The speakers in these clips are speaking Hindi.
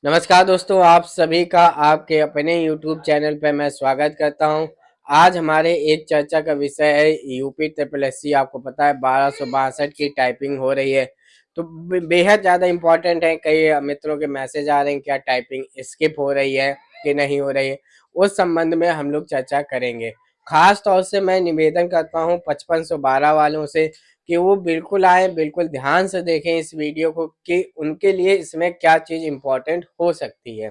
नमस्कार दोस्तों, आप सभी का आपके अपने YouTube चैनल पे मैं स्वागत करता हूं। आज हमारे एक चर्चा का विषय है यूपी ट्रिपल एससी। आपको पता है 1262 की टाइपिंग हो रही है, तो बेहद ज़्यादा इम्पोर्टेंट है। कई मित्रों के मैसेज आ रहे हैं, क्या टाइपिंग स्किप हो रही है कि नहीं हो रही है, उस संबंध में हम लोग चर्चा करेंगे। खास तौर से मैं निवेदन करता हूं 5512 वालों से कि वो बिल्कुल आए, बिल्कुल ध्यान से देखें इस वीडियो को कि उनके लिए इसमें क्या चीज़ इम्पोर्टेंट हो सकती है।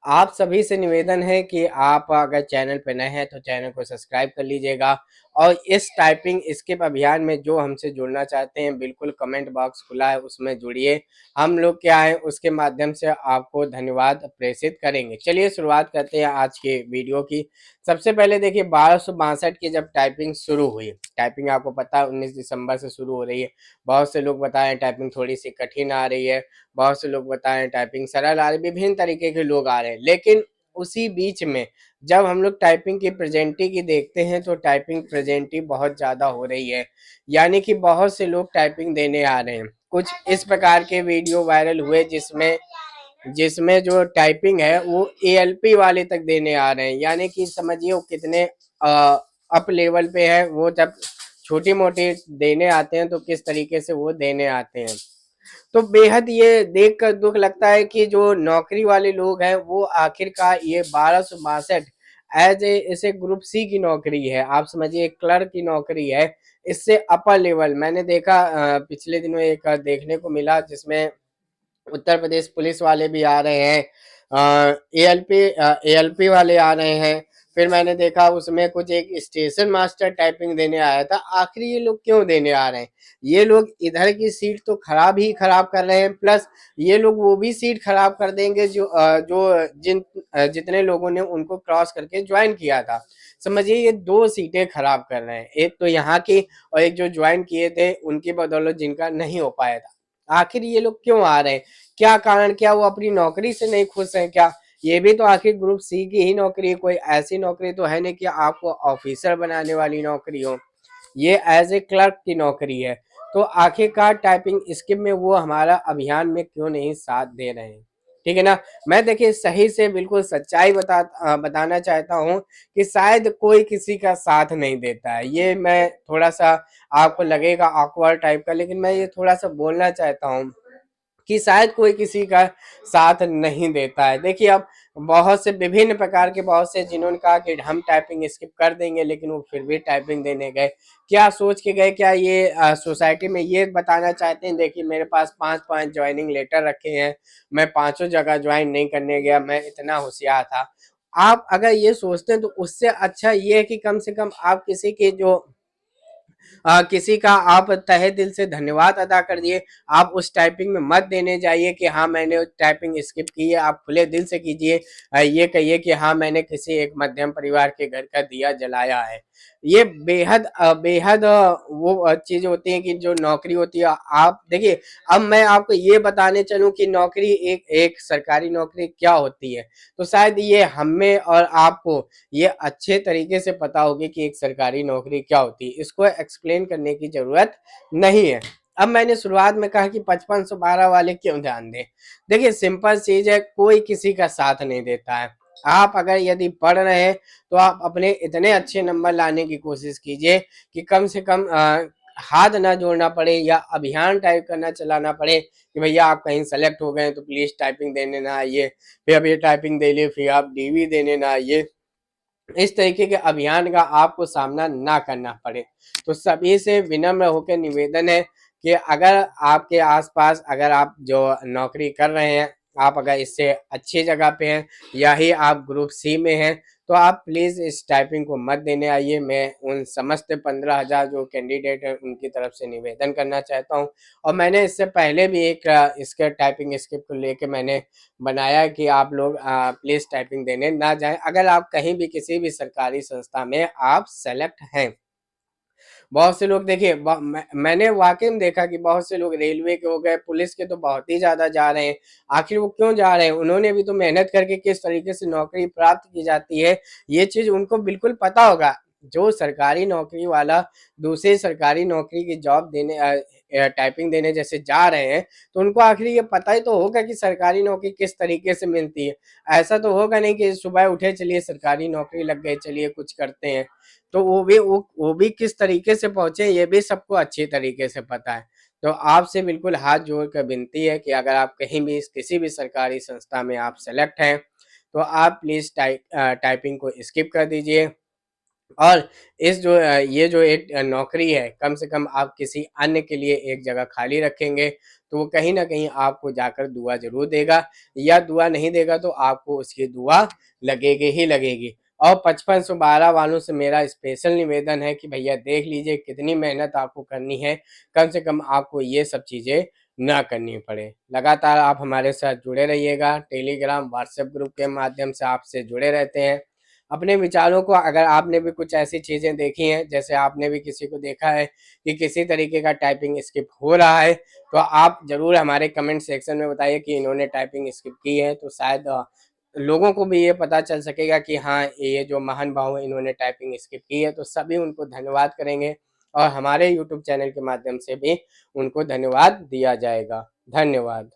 आप सभी से निवेदन है कि आप अगर चैनल पे नए हैं तो चैनल को सब्सक्राइब कर लीजिएगा और इस टाइपिंग स्किप अभियान में जो हमसे जुड़ना चाहते हैं बिल्कुल कमेंट बॉक्स खुला है, उसमें जुड़िए। हम लोग क्या है उसके माध्यम से आपको धन्यवाद प्रेषित करेंगे। चलिए शुरुआत करते हैं आज के वीडियो की। सबसे पहले देखिए 1262 की जब टाइपिंग शुरू हुई, टाइपिंग आपको पता है 19 दिसंबर से शुरू हो रही है। बहुत से लोग बताएं टाइपिंग थोड़ी सी कठिन आ रही है, बहुत से लोग बताएं टाइपिंग सरल आ रही है, विभिन्न तरीके के लोग आ रहे हैं। लेकिन उसी बीच में जब हम लोग टाइपिंग की प्रेजेंटी की देखते हैं तो टाइपिंग प्रेजेंटी बहुत ज़्यादा हो रही है, यानी कि बहुत से लोग टाइपिंग देने आ रहे हैं। कुछ इस प्रकार के वीडियो वायरल हुए जिसमें जिसमें जो टाइपिंग है वो एएलपी वाले तक देने आ रहे हैं, यानी कि समझिए वो कितने अप लेवल पे है। वो जब छोटी मोटी देने आते हैं तो किस तरीके से वो देने आते हैं। तो बेहद ये देखकर दुख लगता है कि जो नौकरी वाले लोग हैं वो आखिरकार ये 1262 एज ए इसे ग्रुप सी की नौकरी है, आप समझिए क्लर्क की नौकरी है। इससे अपर लेवल मैंने देखा पिछले दिनों एक देखने को मिला जिसमें उत्तर प्रदेश पुलिस वाले भी आ रहे हैं, एएलपी वाले आ रहे हैं। फिर मैंने देखा उसमें कुछ एक स्टेशन मास्टर टाइपिंग देने आया था। आखिर ये लोग क्यों देने आ रहे हैं? ये लोग इधर की सीट तो खराब ही खराब कर रहे हैं, प्लस ये लोग वो भी सीट खराब कर देंगे जितने लोगों ने उनको क्रॉस करके ज्वाइन किया था। समझिए ये दो सीटें खराब कर रहे हैं, एक तो यहाँ की और एक जो ज्वाइन किए थे उनकी बदौलत जिनका नहीं हो पाया था। आखिर ये लोग क्यों आ रहे हैं? क्या कारण? क्या वो अपनी नौकरी से नहीं खुश हैं क्या? ये भी तो आखिर ग्रुप सी की ही नौकरी है, कोई ऐसी नौकरी तो है नहीं कि आपको ऑफिसर बनाने वाली नौकरी हो। ये एज ए क्लर्क की नौकरी है। तो आखिरकार टाइपिंग स्किप में वो हमारा अभियान में क्यों नहीं साथ दे रहे हैं? ठीक है ना। मैं देखिए सही से बिल्कुल सच्चाई बताना चाहता हूँ कि शायद कोई किसी का साथ नहीं देता है। ये मैं थोड़ा सा आपको लगेगा ऑकवर्ड टाइप का, लेकिन मैं ये थोड़ा सा बोलना चाहता हूँ कि शायद कोई किसी का साथ नहीं देता है। देखिए अब बहुत से विभिन्न प्रकार के बहुत से जिन्होंने कहा कि हम टाइपिंग स्किप कर देंगे, लेकिन वो फिर भी टाइपिंग देने गए। क्या सोच के गए? क्या ये सोसाइटी में ये बताना चाहते हैं देखिए मेरे पास 5-5 ज्वाइनिंग लेटर रखे हैं, मैं पांचों जगह ज्वाइन नहीं करने गया, मैं इतना होशियार था। आप अगर ये सोचते हैं तो उससे अच्छा ये है कि कम से कम आप किसी के जो किसी का आप तहे दिल से धन्यवाद अदा कर दिए। आप उस टाइपिंग में मत देने जाइए कि हाँ मैंने टाइपिंग स्किप की है। आप खुले दिल से कीजिए, ये कहिए कि हाँ मैंने किसी एक मध्यम परिवार के घर का दिया जलाया है। ये बेहद वो चीज होती है कि जो नौकरी होती है। आप देखिए अब मैं आपको ये बताने चलूं कि नौकरी एक एक सरकारी नौकरी क्या होती है, तो शायद ये हमें और आपको ये अच्छे तरीके से पता होगी कि एक सरकारी नौकरी क्या होती है। इसको एक्सप्लेन करने की जरूरत नहीं है। अब मैंने शुरुआत में कहा कि 5512 वाले क्यों ध्यान दें। देखिए सिंपल चीज है, कोई किसी का साथ नहीं देता है। आप अगर यदि पढ़ रहे हैं तो आप अपने इतने अच्छे नंबर लाने की कोशिश कीजिए कि कम से कम हाथ ना जोड़ना पड़े या अभियान टाइप करना चलाना पड़े कि भैया आप कहीं सेलेक्ट हो गए तो प्लीज टाइपिंग देने ना आइए, फिर अब ये टाइपिंग दे लिए फिर आप डीवी देने ना आइए। इस तरीके के अभियान का आपको सामना ना करना पड़े। तो सभी से विनम्र होकर निवेदन है कि अगर आपके आसपास अगर आप जो नौकरी कर रहे हैं, आप अगर इससे अच्छी जगह पे हैं या ही आप ग्रुप सी में हैं, तो आप प्लीज़ इस टाइपिंग को मत देने आइए। मैं उन समस्त 15,000 जो कैंडिडेट हैं उनकी तरफ से निवेदन करना चाहता हूं। और मैंने इससे पहले भी एक इसके टाइपिंग स्क्रिप्ट को लेके मैंने बनाया कि आप लोग प्लीज़ टाइपिंग देने ना जाएं अगर आप कहीं भी किसी भी सरकारी संस्था में आप सेलेक्ट हैं। बहुत से लोग देखिए मैंने वाकई में देखा कि बहुत से लोग रेलवे के हो गए, पुलिस के तो बहुत ही ज़्यादा जा रहे हैं। आखिर वो क्यों जा रहे हैं? उन्होंने भी तो मेहनत करके किस तरीके से नौकरी प्राप्त की जाती है ये चीज़ उनको बिल्कुल पता होगा। जो सरकारी नौकरी वाला दूसरी सरकारी नौकरी की जॉब देने टाइपिंग देने जैसे जा रहे हैं, तो उनको आखिर ये पता ही तो होगा कि सरकारी नौकरी किस तरीके से मिलती है। ऐसा तो होगा नहीं कि सुबह उठे चलिए सरकारी नौकरी लग गई, चलिए कुछ करते हैं। तो वो भी किस तरीके से पहुंचे ये भी सबको अच्छी तरीके से पता है। तो आपसे बिल्कुल हाथ जोड़ कर विनती है कि अगर आप कहीं भी किसी भी सरकारी संस्था में आप सेलेक्ट हैं, तो आप प्लीज़ टाइपिंग को स्किप कर दीजिए। और ये जो एक नौकरी है, कम से कम आप किसी अन्य के लिए एक जगह खाली रखेंगे, तो वो कहीं न कहीं आपको जाकर दुआ ज़रूर देगा, या दुआ नहीं देगा तो आपको उसकी दुआ लगेगी ही लगेगी। और 5512 वालों से मेरा स्पेशल निवेदन है कि भैया देख लीजिए कितनी मेहनत आपको करनी है, कम से कम आपको ये सब चीज़ें ना करनी पड़े। लगातार आप हमारे साथ जुड़े रहिएगा, टेलीग्राम, व्हाट्सएप ग्रुप के माध्यम से आपसे जुड़े रहते हैं। अपने विचारों को, अगर आपने भी कुछ ऐसी चीज़ें देखी हैं, जैसे आपने भी किसी को देखा है कि किसी तरीके का टाइपिंग स्किप हो रहा है, तो आप ज़रूर हमारे कमेंट सेक्शन में बताइए कि इन्होंने टाइपिंग स्किप की है, तो शायद लोगों को भी ये पता चल सकेगा कि हाँ, ये जो महान भाव हैं इन्होंने टाइपिंग स्किप की है, तो सभी उनको धन्यवाद करेंगे और हमारे यूट्यूब चैनल के माध्यम से भी उनको धन्यवाद दिया जाएगा। धन्यवाद।